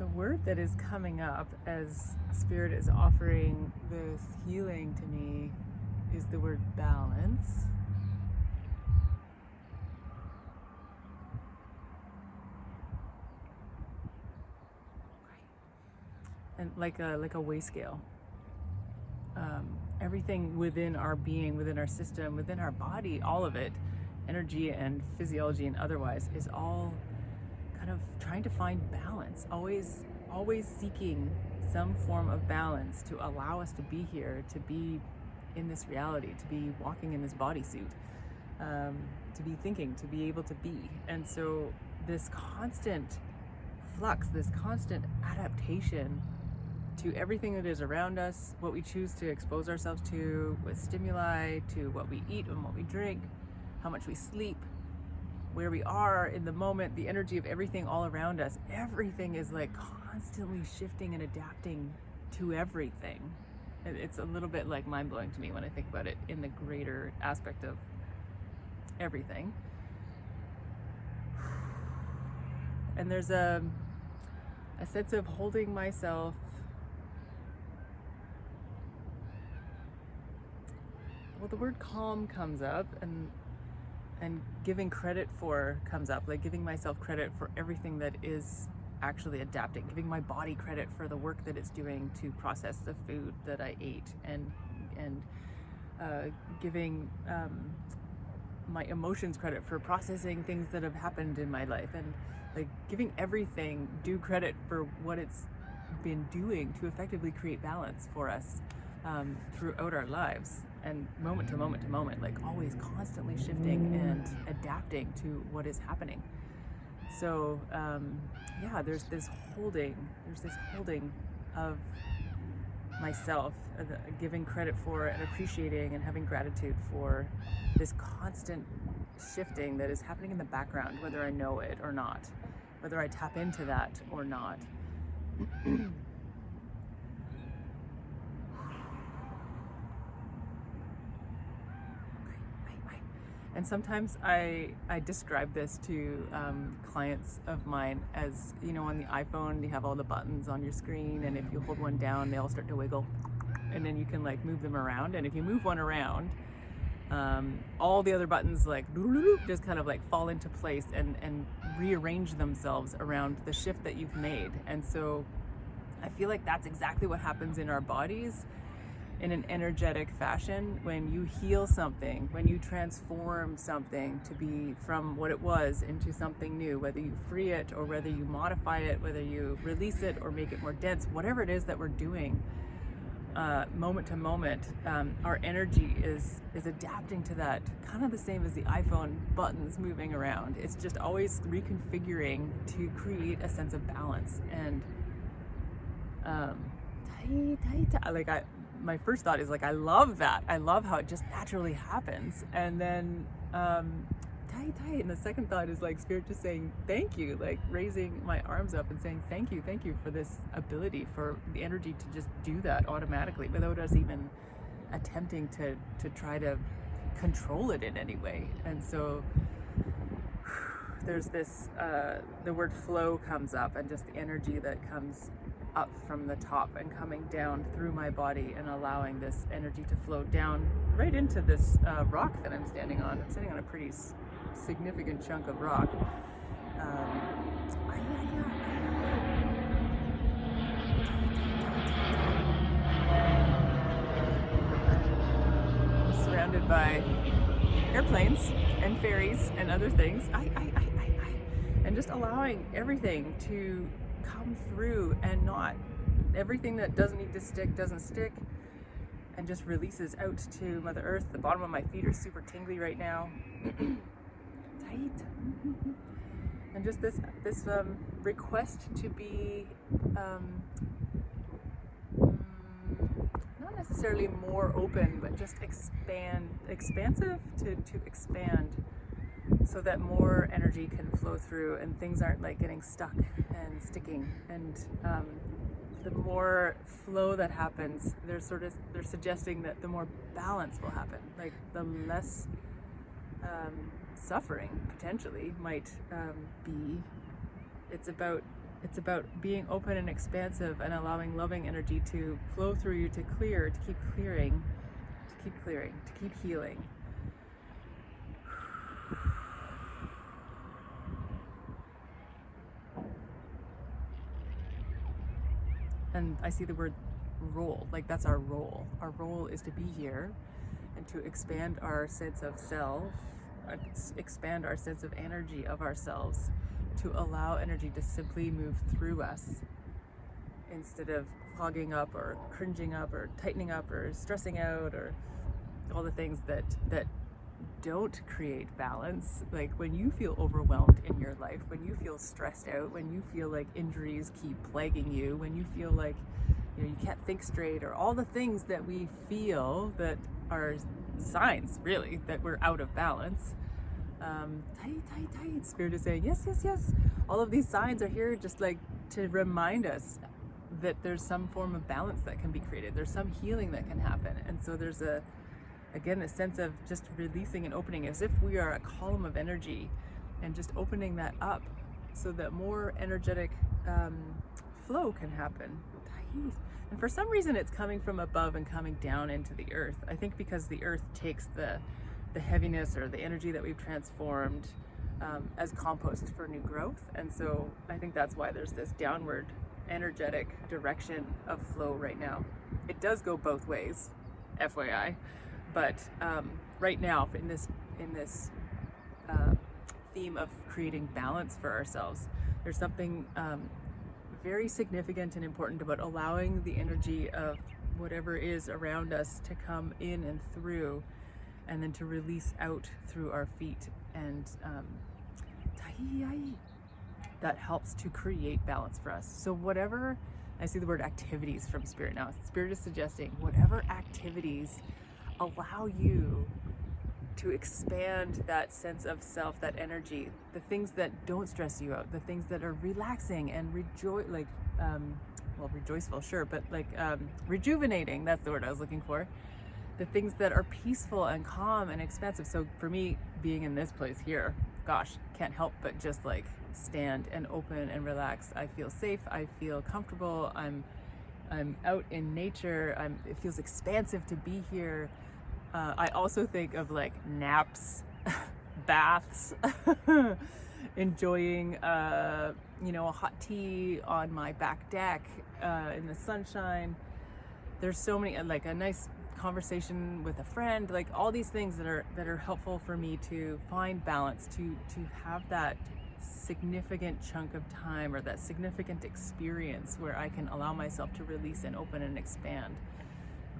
The word that is coming up as Spirit is offering this healing to me is the word balance. And like a weigh scale. Everything within our being, within our system, within our body, all of it, energy and physiology and otherwise, is all kind of trying to find balance, always seeking some form of balance to allow us to be here, to be in this reality, to be walking in this bodysuit, to be thinking, to be able to be. And so this constant flux, this constant adaptation to everything that is around us, what we choose to expose ourselves to with stimuli, to what we eat and what we drink, how much we sleep, where we are in the moment, the energy of everything all around us. Everything is like constantly shifting and adapting to everything. It's a little bit like mind-blowing to me when I think about it in the greater aspect of everything. And there's a sense of holding myself. Well, the word calm comes up, and giving credit for comes up, like giving myself credit for everything that is actually adapting, giving my body credit for the work that it's doing to process the food that I ate, and giving my emotions credit for processing things that have happened in my life, and like giving everything due credit for what it's been doing to effectively create balance for us throughout our lives, and moment to moment to moment, like always constantly shifting and adapting to what is happening. So yeah, there's this holding of myself, giving credit for and appreciating and having gratitude for this constant shifting that is happening in the background, whether I know it or not, whether I tap into that or not. And sometimes I describe this to clients of mine as, you know, on the iPhone, you have all the buttons on your screen, and if you hold one down, they all start to wiggle, and then you can like move them around. And if you move one around, all the other buttons like just kind of like fall into place and rearrange themselves around the shift that you've made. And so I feel like that's exactly what happens in our bodies in an energetic fashion when you heal something, when you transform something to be from what it was into something new, whether you free it or whether you modify it, whether you release it or make it more dense, whatever it is that we're doing, moment to moment, our energy is adapting to that, kind of the same as the iPhone buttons moving around. It's just always reconfiguring to create a sense of balance. And my first thought is like, I love that. I love how it just naturally happens. And then tight. And the second thought is like Spirit just saying thank you, like raising my arms up and saying thank you for this ability, for the energy to just do that automatically without us even attempting to try to control it in any way. And so there's this the word flow comes up, and just the energy that comes up from the top and coming down through my body, and allowing this energy to flow down right into this rock that I'm standing on. I'm standing on a pretty significant chunk of rock. Surrounded by airplanes and ferries and other things. And just allowing everything to come through, and not everything that doesn't need to stick doesn't stick, and just releases out to Mother Earth. The bottom of my feet are super tingly right now. Tight. And just this request to be not necessarily more open, but just expansive, to expand, so that more energy can flow through and things aren't like getting stuck and sticking. And the more flow that happens, they're suggesting that the more balance will happen, like the less suffering potentially might be. It's about It's about being open and expansive and allowing loving energy to flow through you, to clear, to keep clearing, to keep healing. And I see the word role, like that's our role. Our role is to be here and to expand our sense of self, expand our sense of energy of ourselves, to allow energy to simply move through us instead of clogging up or cringing up or tightening up or stressing out or all the things that don't create balance. Like when you feel overwhelmed in your life, when you feel stressed out, when you feel like injuries keep plaguing you, when you feel like you can't think straight, or all the things that we feel that are signs really that we're out of balance. Tight. Spirit is saying yes. All of these signs are here just like to remind us that there's some form of balance that can be created. There's some healing that can happen. And so there's again, a sense of just releasing and opening, as if we are a column of energy, and just opening that up so that more energetic flow can happen. And for some reason it's coming from above and coming down into the earth. I think because the earth takes the heaviness or the energy that we've transformed as compost for new growth. And so I think that's why there's this downward energetic direction of flow right now. It does go both ways, FYI. But right now, in this theme of creating balance for ourselves, there's something very significant and important about allowing the energy of whatever is around us to come in and through, and then to release out through our feet. And that helps to create balance for us. So whatever, I see the word activities from Spirit now. Spirit is suggesting whatever activities allow you to expand that sense of self, that energy, the things that don't stress you out, the things that are relaxing and rejoiceful, sure, but rejuvenating, that's the word I was looking for. The things that are peaceful and calm and expansive. So for me, being in this place here, gosh, can't help but just like stand and open and relax. I feel safe, I feel comfortable, I'm out in nature, it feels expansive to be here. I also think of like naps, baths, enjoying a hot tea on my back deck in the sunshine. There's so many, like a nice conversation with a friend, like all these things that are helpful for me to find balance, to have that significant chunk of time or that significant experience where I can allow myself to release and open and expand,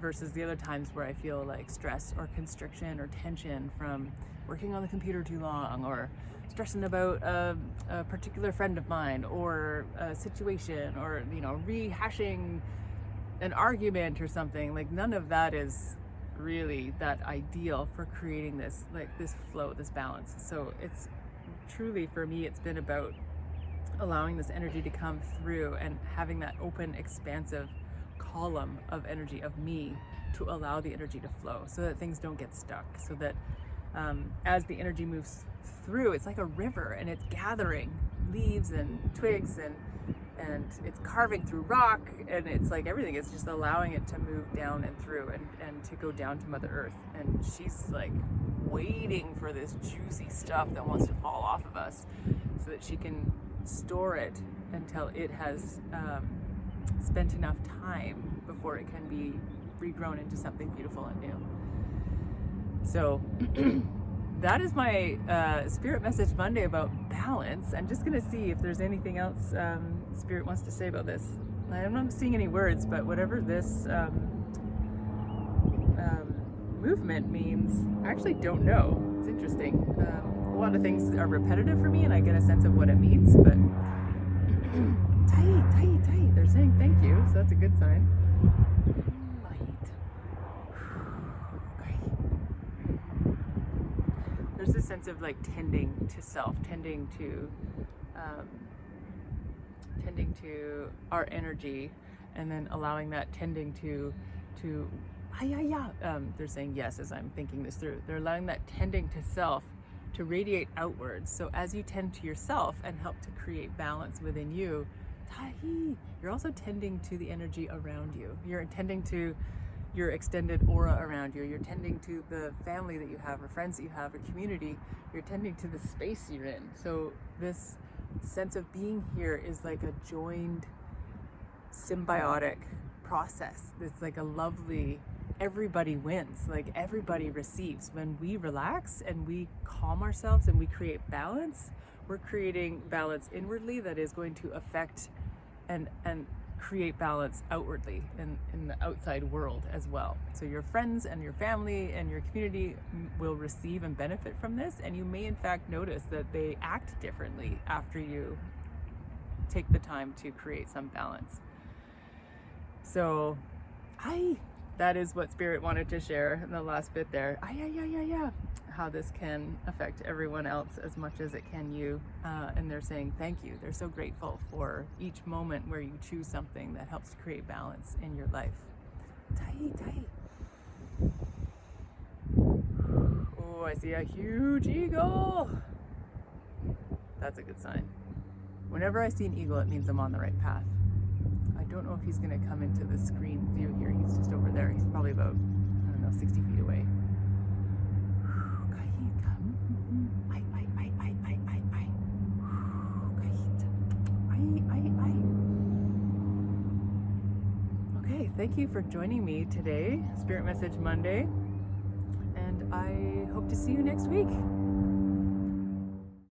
versus the other times where I feel like stress or constriction or tension from working on the computer too long, or stressing about a particular friend of mine, or a situation, or rehashing an argument or something. Like none of that is really that ideal for creating this flow, this balance. So it's truly, for me, it's been about allowing this energy to come through and having that open, expansive column of energy of me to allow the energy to flow, so that things don't get stuck, so that as the energy moves through, it's like a river, and it's gathering leaves and twigs and it's carving through rock, and it's like everything is just allowing it to move down and through and to go down to Mother Earth. And she's like waiting for this juicy stuff that wants to fall off of us so that she can store it until it has spent enough time before it can be regrown into something beautiful and new. So that is my Spirit Message Monday about balance. I'm just going to see if there's anything else Spirit wants to say about this. I'm not seeing any words, but whatever this movement means, I actually don't know. It's interesting. A lot of things are repetitive for me, and I get a sense of what it means, but tight. They're saying thank you, so that's a good sign. There's this sense of like tending to self, tending to our energy, and then allowing that tending to they're saying yes as I'm thinking this through. They're allowing that tending to self to radiate outwards. So as you tend to yourself and help to create balance within you, Tahi. You're also tending to the energy around you. You're tending to your extended aura around you. You're tending to the family that you have, or friends that you have, or community. You're tending to the space you're in. So this sense of being here is like a joined, symbiotic process. It's like a lovely, everybody wins, like everybody receives. When we relax and we calm ourselves and we create balance, we're creating balance inwardly that is going to affect and create balance outwardly in the outside world as well. So your friends and your family and your community will receive and benefit from this, and you may in fact notice that they act differently after you take the time to create some balance. So that is what Spirit wanted to share in the last bit there. How this can affect everyone else as much as it can you. And they're saying thank you. They're so grateful for each moment where you choose something that helps to create balance in your life. Oh, I see a huge eagle. That's a good sign. Whenever I see an eagle, it means I'm on the right path. I don't know if he's going to come into the screen view here. He's just over there. He's probably about, 60 feet away. Okay, thank you for joining me today, Spirit Message Monday, and I hope to see you next week.